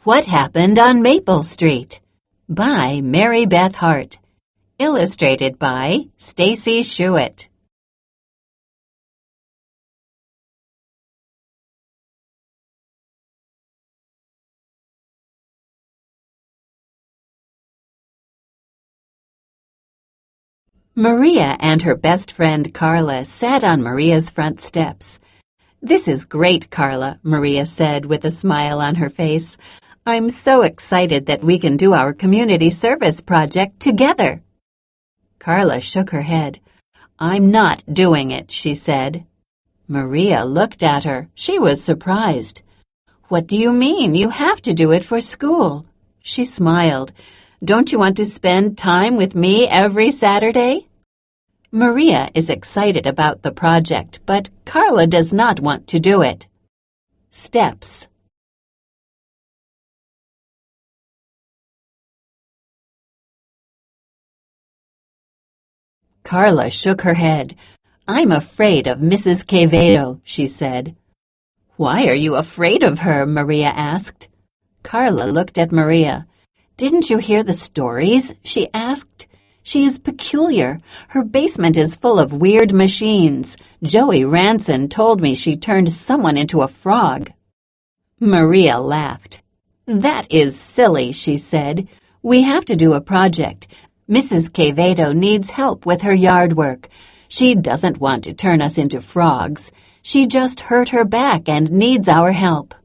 What Happened on Maple Street? By Mary Beth Hart. Illustrated by Stacy Schuett. Maria and her best friend Carla sat on Maria's front steps. "This is great, Carla," Maria said with a smile on her face. "I'm so excited that we can do our community service project together." Carla shook her head. "I'm not doing it," she said. Maria looked at her. She was surprised. "What do you mean? You have to do it for school." She smiled. "Don't you want to spend time with me every Saturday?" Maria is excited about the project, but Carla does not want to do it. Steps. Carla shook her head. "I'm afraid of Mrs. Quevedo," she said. "Why are you afraid of her?" Maria asked. Carla looked at Maria. "Didn't you hear the stories?" she asked. "She is peculiar. Her basement is full of weird machines. Joey Ranson told me she turned someone into a frog." Maria laughed. "That is silly," she said. "We have to do a project. Mrs. Quevedo needs help with her yard work. She doesn't want to turn us into frogs. She just hurt her back and needs our help."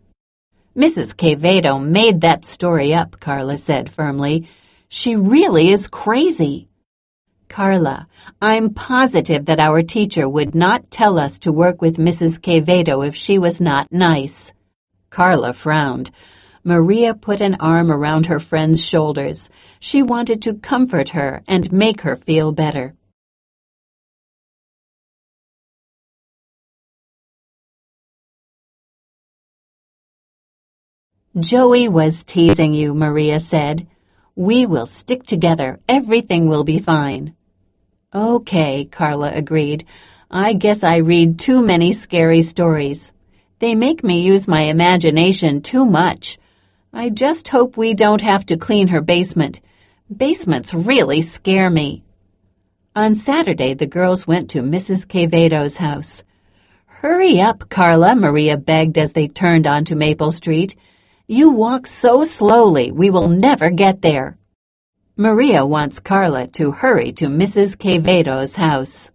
"Mrs. Quevedo made that story up," Carla said firmly. "She really is crazy." "Carla, I'm positive that our teacher would not tell us to work with Mrs. Quevedo if she was not nice." Carla frowned. Maria put an arm around her friend's shoulders. She wanted to comfort her and make her feel better. "Joey was teasing you," Maria said. "We will stick together. Everything will be fine." "Okay," Carla agreed. "I guess I read too many scary stories. They make me use my imagination too much. I just hope we don't have to clean her basement. Basements really scare me." On Saturday, the girls went to Mrs. Quevedo's house. "Hurry up, Carla," Maria begged as they turned onto Maple Street. "You walk so slowly, we will never get there." Maria wants Carla to hurry to Mrs. Quevedo's house.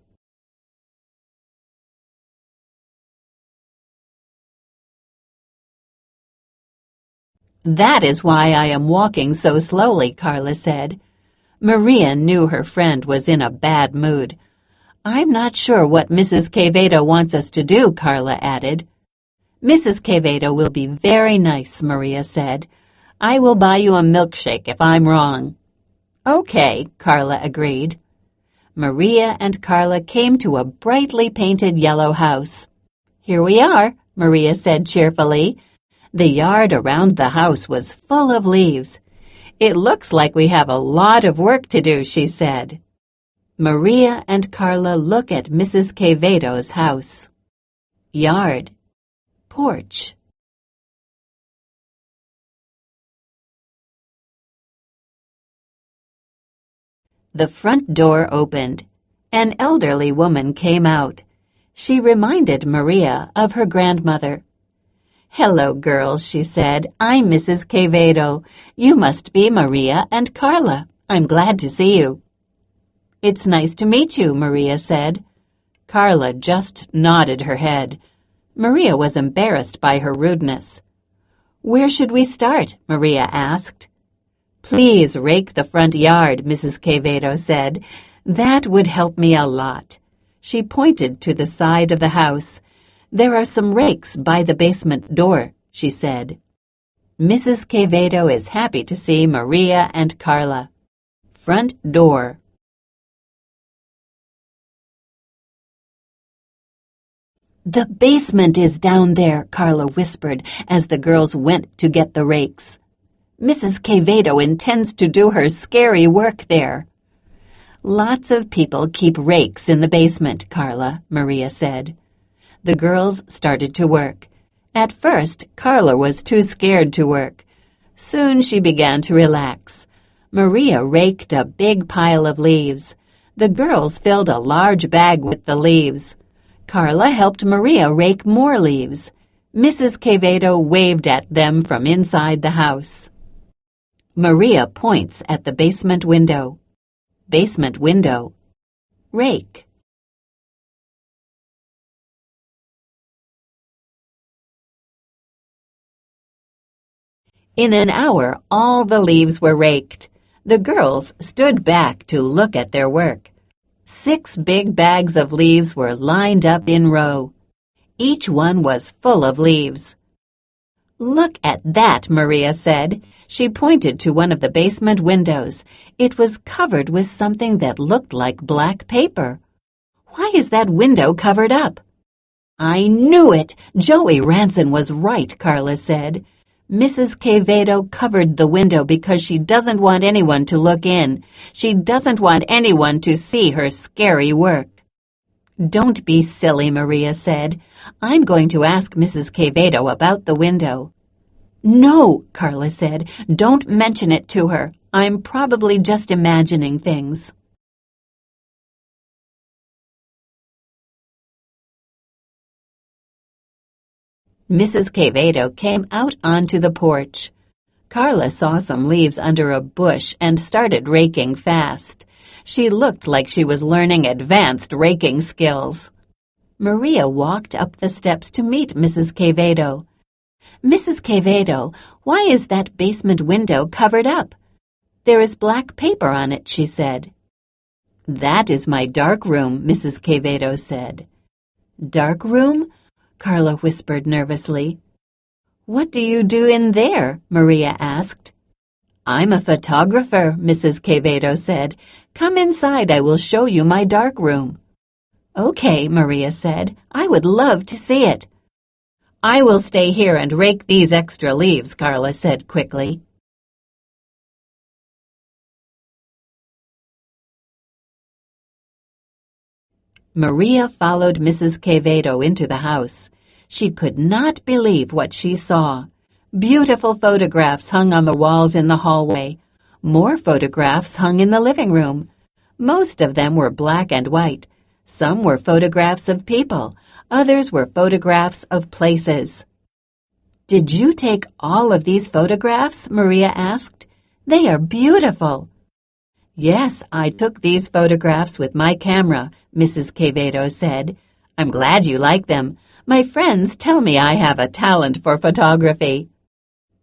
"That is why I am walking so slowly," Carla said. Maria knew her friend was in a bad mood. "I'm not sure what Mrs. Quevedo wants us to do," Carla added. "Mrs. Quevedo will be very nice," Maria said. "I will buy you a milkshake if I'm wrong." "Okay," Carla agreed. Maria and Carla came to a brightly painted yellow house. "Here we are," Maria said cheerfully. The yard around the house was full of leaves. "It looks like we have a lot of work to do," she said. Maria and Carla look at Mrs. Quevedo's house. Yard. Porch. The front door opened. An elderly woman came out. She reminded Maria of her grandmother. "Hello, girls," she said. "I'm Mrs. Quevedo. You must be Maria and Carla. I'm glad to see you." "It's nice to meet you," Maria said. Carla just nodded her head. Maria was embarrassed by her rudeness. "Where should we start?" Maria asked. "Please rake the front yard," Mrs. Quevedo said. "That would help me a lot." She pointed to the side of the house. "There are some rakes by the basement door," she said. Mrs. Quevedo is happy to see Maria and Carla. Front door. "The basement is down there," Carla whispered as the girls went to get the rakes. "Mrs. Quevedo intends to do her scary work there." "Lots of people keep rakes in the basement, Carla," Maria said. The girls started to work. At first, Carla was too scared to work. Soon she began to relax. Maria raked a big pile of leaves. The girls filled a large bag with the leaves. Carla helped Maria rake more leaves. Mrs. Quevedo waved at them from inside the house. Maria points at the basement window. Basement window. Rake. In an hour, all the leaves were raked. The girls stood back to look at their work. 6 big bags of leaves were lined up in row. Each one was full of leaves. "Look at that," Maria said. She pointed to one of the basement windows. It was covered with something that looked like black paper. "Why is that window covered up?" "I knew it! Joey Ranson was right," Carla said. "Mrs. Quevedo covered the window because she doesn't want anyone to look in. She doesn't want anyone to see her scary work." "Don't be silly," Maria said. "I'm going to ask Mrs. Quevedo about the window." "No," Carla said. "Don't mention it to her. I'm probably just imagining things." Mrs. Quevedo came out onto the porch. Carla saw some leaves under a bush and started raking fast. She looked like she was learning advanced raking skills. Maria walked up the steps to meet Mrs. Quevedo. "Mrs. Quevedo, why is that basement window covered up?" "There is black paper on it," she said. "That is my dark room," Mrs. Quevedo said. "Dark room?" Carla whispered nervously. "What do you do in there?" Maria asked. "I'm a photographer," Mrs. Quevedo said. "Come inside, I will show you my dark room." "Okay," Maria said. "I would love to see it." "I will stay here and rake these extra leaves," Carla said quickly. Maria followed Mrs. Quevedo into the house. She could not believe what she saw. Beautiful photographs hung on the walls in the hallway. More photographs hung in the living room. Most of them were black and white. Some were photographs of people. Others were photographs of places. "Did you take all of these photographs?" Maria asked. "They are beautiful." "Yes, I took these photographs with my camera," Mrs. Quevedo said. "I'm glad you like them. My friends tell me I have a talent for photography."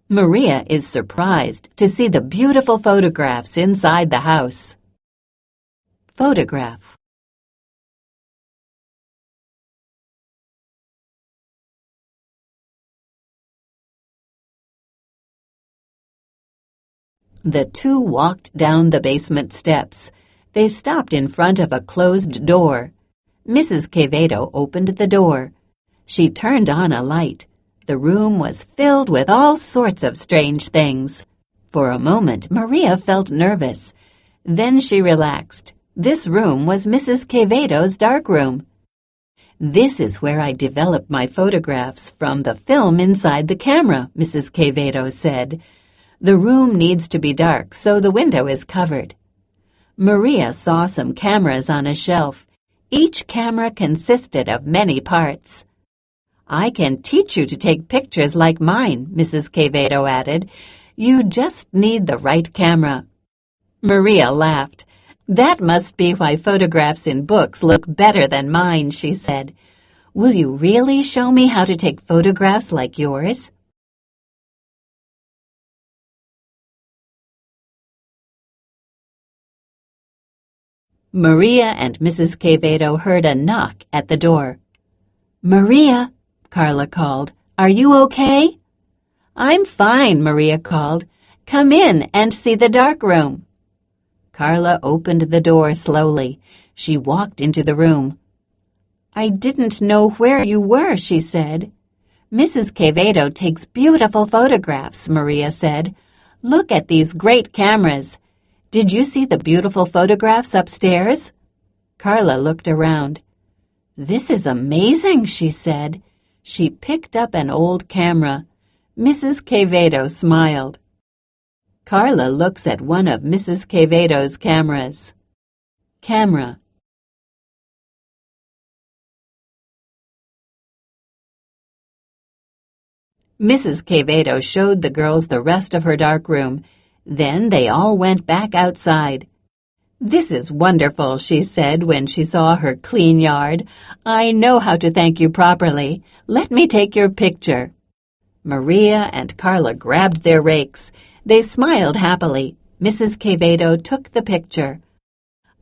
Maria is surprised to see the beautiful photographs inside the house. Photograph. The two walked down the basement steps. They stopped in front of a closed door. Mrs. Quevedo opened the door. She turned on a light. The room was filled with all sorts of strange things. For a moment, Maria felt nervous. Then she relaxed. This room was Mrs. Quevedo's dark room. "This is where I develop my photographs from the film inside the camera," Mrs. Quevedo said. "The room needs to be dark, so the window is covered." Maria saw some cameras on a shelf. Each camera consisted of many parts. "I can teach you to take pictures like mine," Mrs. Quevedo added. "You just need the right camera." Maria laughed. "That must be why photographs in books look better than mine," she said. "Will you really show me how to take photographs like yours?" Maria and Mrs. Quevedo heard a knock at the door. "Maria," Carla called, "are you okay?" "I'm fine," Maria called. "Come in and see the dark room." Carla opened the door slowly. She walked into the room. "I didn't know where you were," she said. "Mrs. Quevedo takes beautiful photographs," Maria said. "Look at these great cameras. Did you see the beautiful photographs upstairs?" Carla looked around. "This is amazing," she said. She picked up an old camera. Mrs. Quevedo smiled. Carla looks at one of Mrs. Quevedo's cameras. Camera. Mrs. Quevedo showed the girls the rest of her darkroom. Then they all went back outside. "This is wonderful," she said when she saw her clean yard. "I know how to thank you properly. Let me take your picture." Maria and Carla grabbed their rakes. They smiled happily. Mrs. Quevedo took the picture.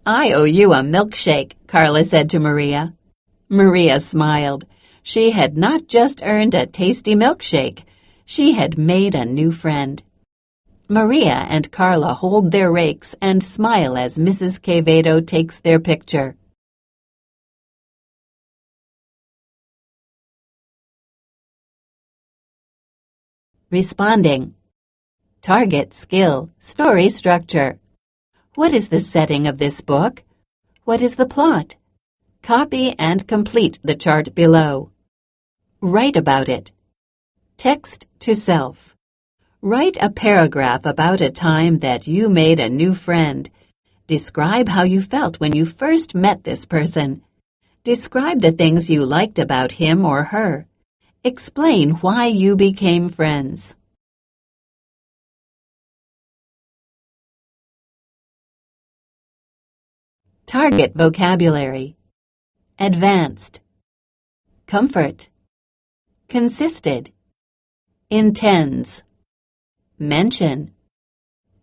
"I owe you a milkshake," Carla said to Maria. Maria smiled. She had not just earned a tasty milkshake. She had made a new friend. Maria and Carla hold their rakes and smile as Mrs. Quevedo takes their picture. Responding. Target skill, story structure. What is the setting of this book? What is the plot? Copy and complete the chart below. Write about it. Text to self. Write a paragraph about a time that you made a new friend. Describe how you felt when you first met this person. Describe the things you liked about him or her. Explain why you became friends. Target vocabulary. Advanced. Comfort. Consisted. Intends. Mention.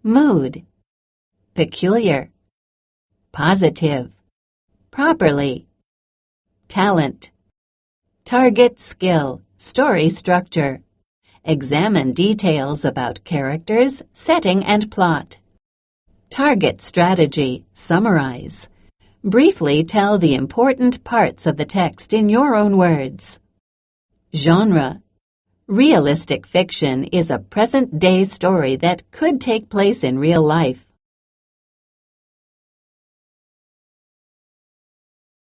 Mood. Peculiar. Positive. Properly. Talent. Target skill, story structure. Examine details about characters, setting, and plot. Target strategy, summarize. Briefly tell the important parts of the text in your own words. Genre. Realistic fiction is a present-day story that could take place in real life.